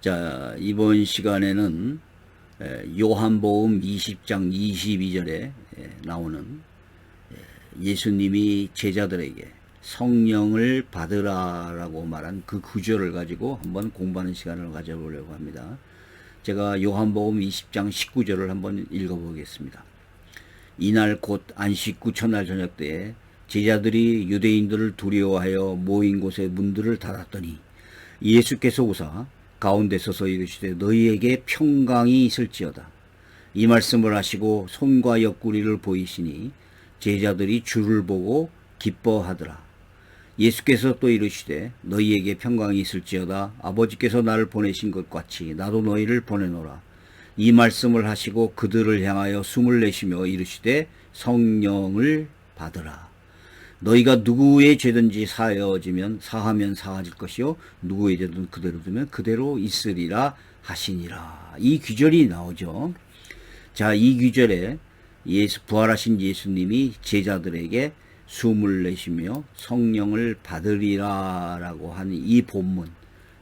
자, 이번 시간에는 요한복음 20장 22절에 나오는 예수님이 제자들에게 성령을 받으라라고 말한 그 구절을 가지고 한번 공부하는 시간을 가져보려고 합니다. 제가 요한복음 20장 19절을 한번 읽어보겠습니다. 이날 곧 안식 후 첫날 저녁 때에 제자들이 유대인들을 두려워하여 모인 곳에 문들을 닫았더니 예수께서 오사 가운데 서서 이르시되 너희에게 평강이 있을지어다. 이 말씀을 하시고 손과 옆구리를 보이시니 제자들이 주를 보고 기뻐하더라. 예수께서 또 이르시되 너희에게 평강이 있을지어다. 아버지께서 나를 보내신 것 같이 나도 너희를 보내노라. 이 말씀을 하시고 그들을 향하여 숨을 내쉬며 이르시되 성령을 받으라. 너희가 누구의 죄든지 사하면 사해질 것이요 누구의 죄든 그대로 두면 그대로 있으리라 하시니라. 이 귀절이 나오죠. 자, 이 귀절에 부활하신 예수님이 제자들에게 숨을 내쉬며 성령을 받으리라 라고 하는 이 본문,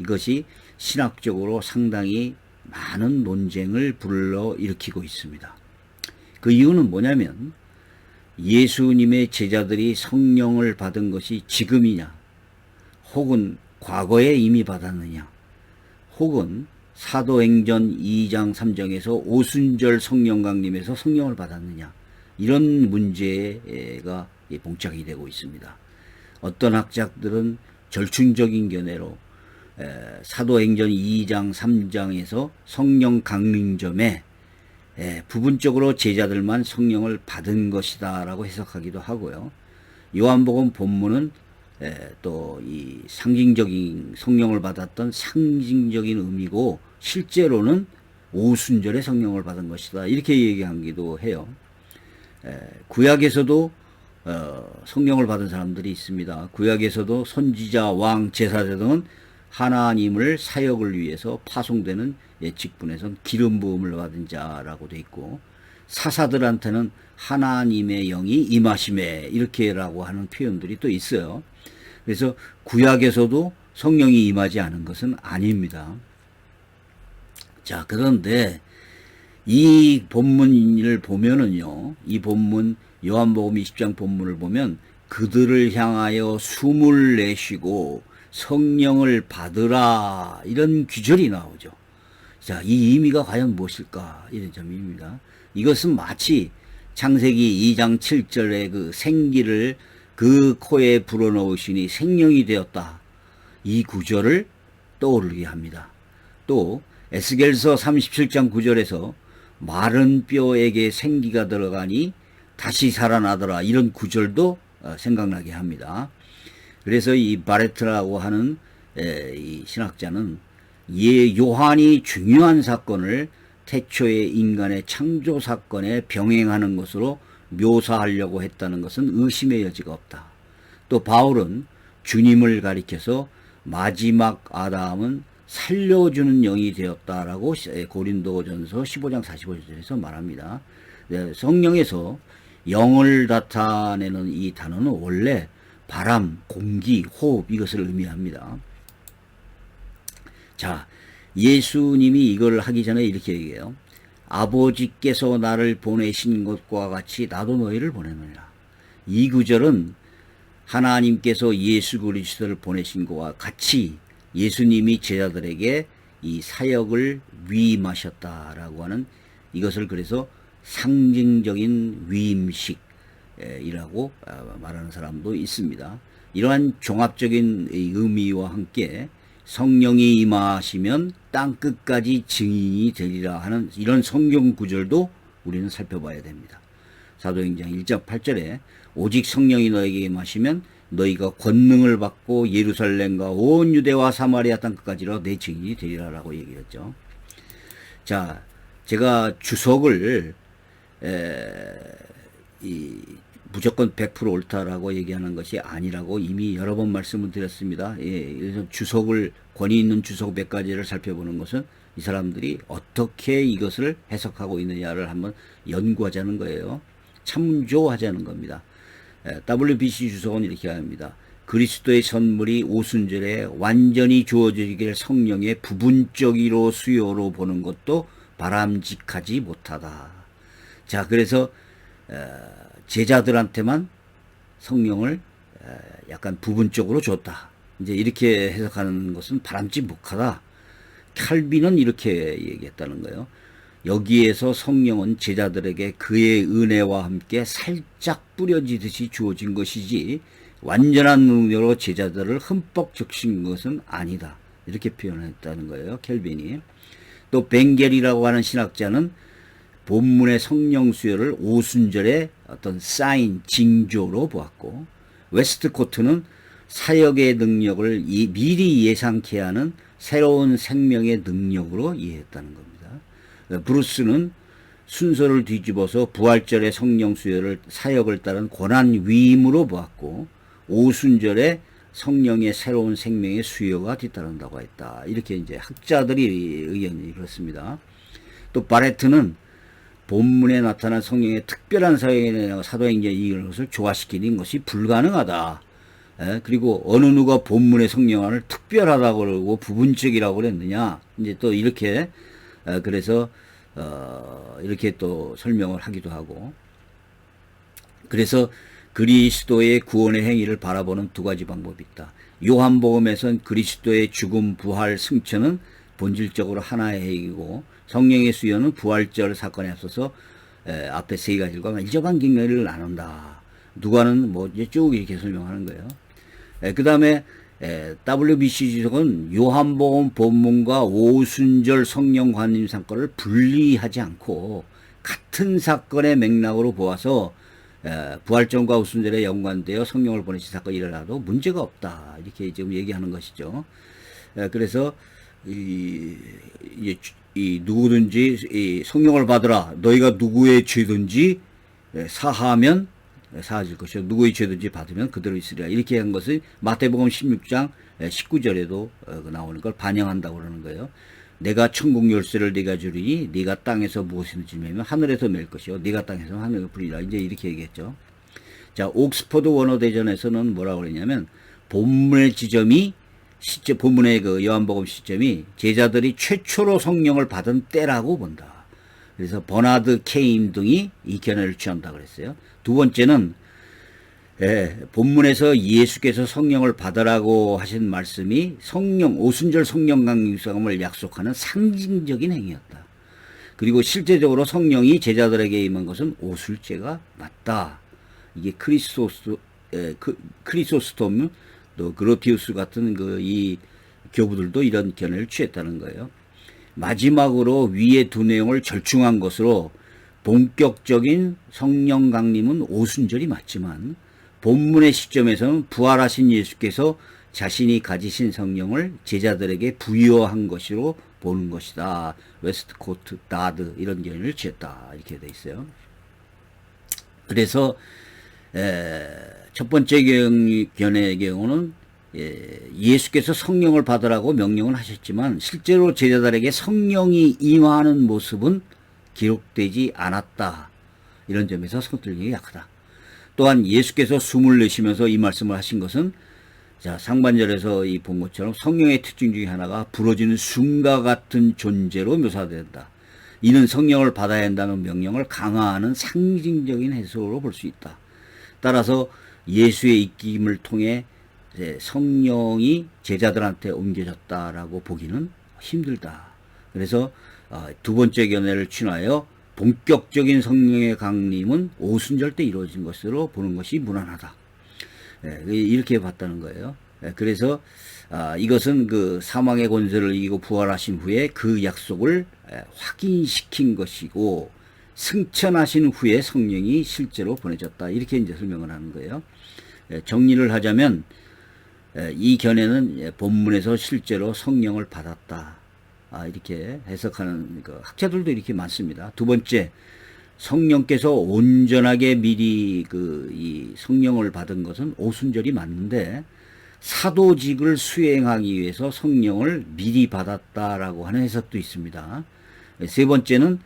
이것이 신학적으로 상당히 많은 논쟁을 불러일으키고 있습니다. 그 이유는 뭐냐면 예수님의 제자들이 성령을 받은 것이 지금이냐, 혹은 과거에 이미 받았느냐, 혹은 사도행전 2장 3장에서 오순절 성령 강림에서 성령을 받았느냐, 이런 문제가 봉착이 되고 있습니다. 어떤 학자들은 절충적인 견해로 사도행전 2장 3장에서 성령 강림점에 부분적으로 제자들만 성령을 받은 것이다 라고 해석하기도 하고요. 요한복음 본문은 또 이 상징적인 성령을 받았던 상징적인 의미고 실제로는 오순절에 성령을 받은 것이다 이렇게 얘기하기도 해요. 구약에서도 성령을 받은 사람들이 있습니다. 구약에서도 선지자, 왕, 제사장 등은 하나님을 사역을 위해서 파송되는 직분에선 기름 부음을 받은 자라고 돼 있고, 사사들한테는 하나님의 영이 임하심에 이렇게라고 하는 표현들이 또 있어요. 그래서 구약에서도 성령이 임하지 않은 것은 아닙니다. 자, 그런데 이 본문을 보면은요, 이 본문 요한복음 20장 본문을 보면 그들을 향하여 숨을 내쉬고 성령을 받으라 이런 귀절이 나오죠. 자, 이 의미가 과연 무엇일까? 이런 점입니다. 이것은 마치 창세기 2장 7절의 그 생기를 그 코에 불어넣으시니 생명이 되었다. 이 구절을 떠오르게 합니다. 또 에스겔서 37장 9절에서 마른 뼈에게 생기가 들어가니 다시 살아나더라. 이런 구절도 생각나게 합니다. 그래서 이 바레트라고 하는 이 신학자는 요한이 중요한 사건을 태초의 인간의 창조 사건에 병행하는 것으로 묘사하려고 했다는 것은 의심의 여지가 없다. 또 바울은 주님을 가리켜서 마지막 아담은 살려주는 영이 되었다라고 고린도전서 15장 45절에서 말합니다. 성령에서 영을 나타내는 이 단어는 원래 바람, 공기, 호흡 이것을 의미합니다. 자, 예수님이 이걸 하기 전에 이렇게 얘기해요. 아버지께서 나를 보내신 것과 같이 나도 너희를 보내느니라. 이 구절은 하나님께서 예수 그리스도를 보내신 것과 같이 예수님이 제자들에게 이 사역을 위임하셨다라고 하는, 이것을 그래서 상징적인 위임식이라고 말하는 사람도 있습니다. 이러한 종합적인 의미와 함께 성령이 임하시면 땅끝까지 증인이 되리라 하는 이런 성경 구절도 우리는 살펴봐야 됩니다. 사도행전 1장 8절에 오직 성령이 너에게 임하시면 너희가 권능을 받고 예루살렘과 온 유대와 사마리아 땅끝까지로 내 증인이 되리라 라고 얘기했죠. 자, 제가 주석을 무조건 100% 옳다라고 얘기하는 것이 아니라고 이미 여러 번 말씀을 드렸습니다. 그래서 주석을, 권위 있는 주석 몇 가지를 살펴보는 것은 이 사람들이 어떻게 이것을 해석하고 있느냐를 한번 연구하자는 거예요. 참조하자는 겁니다. WBC 주석은 이렇게 합니다. 그리스도의 선물이 오순절에 완전히 주어지길 성령의 부분적으로 수요로 보는 것도 바람직하지 못하다. 자, 그래서 제자들한테만 성령을 약간 부분적으로 줬다. 이제 이렇게 해석하는 것은 바람직하다. 칼빈은 이렇게 얘기했다는 거예요. 여기에서 성령은 제자들에게 그의 은혜와 함께 살짝 뿌려지듯이 주어진 것이지 완전한 능력으로 제자들을 흠뻑 적신 것은 아니다. 이렇게 표현했다는 거예요. 켈빈이. 또 벵겔이라고 하는 신학자는 본문의 성령 수요를 오순절의 어떤 사인, 징조로 보았고, 웨스트코트는 사역의 능력을 미리 예상케 하는 새로운 생명의 능력으로 이해했다는 겁니다. 브루스는 순서를 뒤집어서 부활절의 성령 수요를 사역을 따른 고난 위임으로 보았고, 오순절에 성령의 새로운 생명의 수요가 뒤따른다고 했다. 이렇게 이제 학자들이 의견이 그렇습니다. 또 바레트는 본문에 나타난 성령의 특별한 사역에 사도행전 이것을 조화시키는 것이 불가능하다. 그리고 어느 누가 본문의 성령을 특별하다고 그러고 부분적이라고 그랬느냐. 이제 또 이렇게 그래서 이렇게 또 설명을 하기도 하고. 그래서 그리스도의 구원의 행위를 바라보는 두 가지 방법이 있다. 요한복음에선 그리스도의 죽음, 부활, 승천은 본질적으로 하나의 행위고 성령의 수요는 부활절 사건에 앞서서 앞에 세 가지과 밀접한 경계를 나눈다. 누가는 뭐 이제 쭉 이렇게 설명하는 거예요. 그 다음에 WBC 지석은 요한복음 본문과 오순절 성령 관임 사건을 분리하지 않고 같은 사건의 맥락으로 보아서 부활절과 오순절에 연관되어 성령을 보내신 사건이 일어나도 문제가 없다. 이렇게 지금 얘기하는 것이죠. 그래서 누구든지 이 성령을 받으라. 너희가 누구의 죄든지 사하면 사하질 것이요. 누구의 죄든지 받으면 그대로 있으리라. 이렇게 한 것은 마태복음 16장 19절에도 나오는 걸 반영한다고 그러는 거예요. 내가 천국 열쇠를 네가 주리니 네가 땅에서 무엇이든지 매면 하늘에서 맬 것이요 네가 땅에서 하늘에 부리라. 이제 이렇게 얘기했죠. 자, 옥스퍼드 원어대전에서는 뭐라고 그랬냐면 본문의 지점이 본문의 그 요한복음 시점이 제자들이 최초로 성령을 받은 때라고 본다. 그래서 버나드 케임 등이 이 견해를 취한다 그랬어요. 두 번째는 본문에서 예수께서 성령을 받으라고 하신 말씀이 오순절 성령 강림을 약속하는 상징적인 행위였다. 그리고 실제적으로 성령이 제자들에게 임한 것은 오순절가 맞다. 이게 크리소스톰, 또 그로티우스 같은 이 교부들도 이런 견해를 취했다는 거예요. 마지막으로 위의 두 내용을 절충한 것으로 본격적인 성령 강림은 오순절이 맞지만 본문의 시점에서는 부활하신 예수께서 자신이 가지신 성령을 제자들에게 부여한 것으로 보는 것이다. 웨스트코트, 다드 이런 견해를 취했다. 이렇게 돼 있어요. 그래서 첫 번째 견해의 경우는 예수께서 성령을 받으라고 명령을 하셨지만 실제로 제자들에게 성령이 임하는 모습은 기록되지 않았다. 이런 점에서 성틀림이 약하다. 또한 예수께서 숨을 내쉬면서 이 말씀을 하신 것은 자, 상반절에서 본 것처럼 성령의 특징 중에 하나가 부러지는 숨과 같은 존재로 묘사된다. 이는 성령을 받아야 한다는 명령을 강화하는 상징적인 해석으로 볼 수 있다. 따라서 예수의 입김을 통해 성령이 제자들한테 옮겨졌다라고 보기는 힘들다. 그래서 두 번째 견해를 취하여 본격적인 성령의 강림은 오순절 때 이루어진 것으로 보는 것이 무난하다. 이렇게 봤다는 거예요. 그래서 이것은 그 사망의 권세를 이기고 부활하신 후에 그 약속을 확인시킨 것이고 승천하신 후에 성령이 실제로 보내졌다. 이렇게 이제 설명을 하는 거예요. 정리를 하자면 이 견해는 본문에서 실제로 성령을 받았다. 이렇게 해석하는 학자들도 이렇게 많습니다. 두 번째, 성령께서 온전하게 미리 이 성령을 받은 것은 오순절이 맞는데 사도직을 수행하기 위해서 성령을 미리 받았다라고 하는 해석도 있습니다. 세 번째는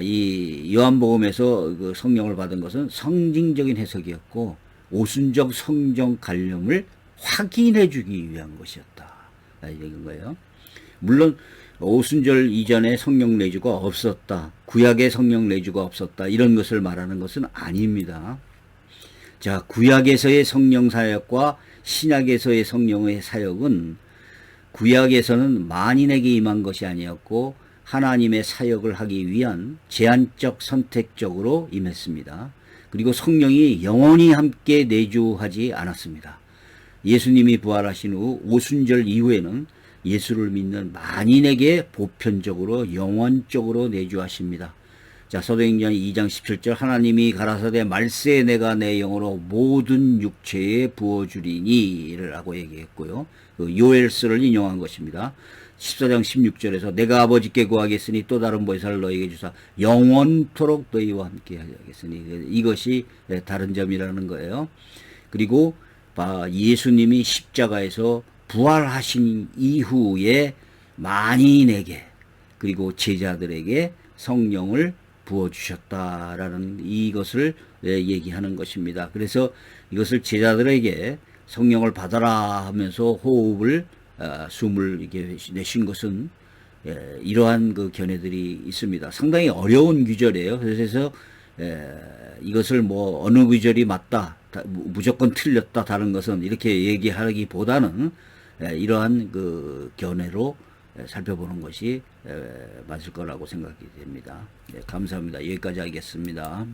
이 요한복음에서 그 성령을 받은 것은 상징적인 해석이었고 오순절 성경 관념을 확인해 주기 위한 것이었다. 이런 거예요. 물론 오순절 이전에 성령 내주가 없었다. 구약에 성령 내주가 없었다. 이런 것을 말하는 것은 아닙니다. 자, 구약에서의 성령 사역과 신약에서의 성령의 사역은 구약에서는 만인에게 임한 것이 아니었고 하나님의 사역을 하기 위한 제한적 선택적으로 임했습니다. 그리고 성령이 영원히 함께 내주하지 않았습니다. 예수님이 부활하신 후 오순절 이후에는 예수를 믿는 만인에게 보편적으로 영원적으로 내주하십니다. 자, 사도행전 2장 17절 하나님이 가라사대 말세 내가 내 영으로 모든 육체에 부어주리니를 하고 얘기했고요. 그 요엘서를 인용한 것입니다. 14장 16절에서 내가 아버지께 구하겠으니 또 다른 보혜사를 너에게 주사 영원토록 너희와 함께 하겠으니 이것이 다른 점이라는 거예요. 그리고 예수님이 십자가에서 부활하신 이후에 만인에게 그리고 제자들에게 성령을 부어주셨다라는 이것을 얘기하는 것입니다. 그래서 이것을 제자들에게 성령을 받아라 하면서 호흡을 숨을 이렇게 내쉰 것은 이러한 그 견해들이 있습니다. 상당히 어려운 규절이에요. 그래서 이것을 뭐 어느 규절이 맞다, 무조건 틀렸다, 다른 것은 이렇게 얘기하기보다는 이러한 그 견해로 살펴보는 것이 맞을 거라고 생각이 됩니다. 감사합니다. 여기까지 하겠습니다.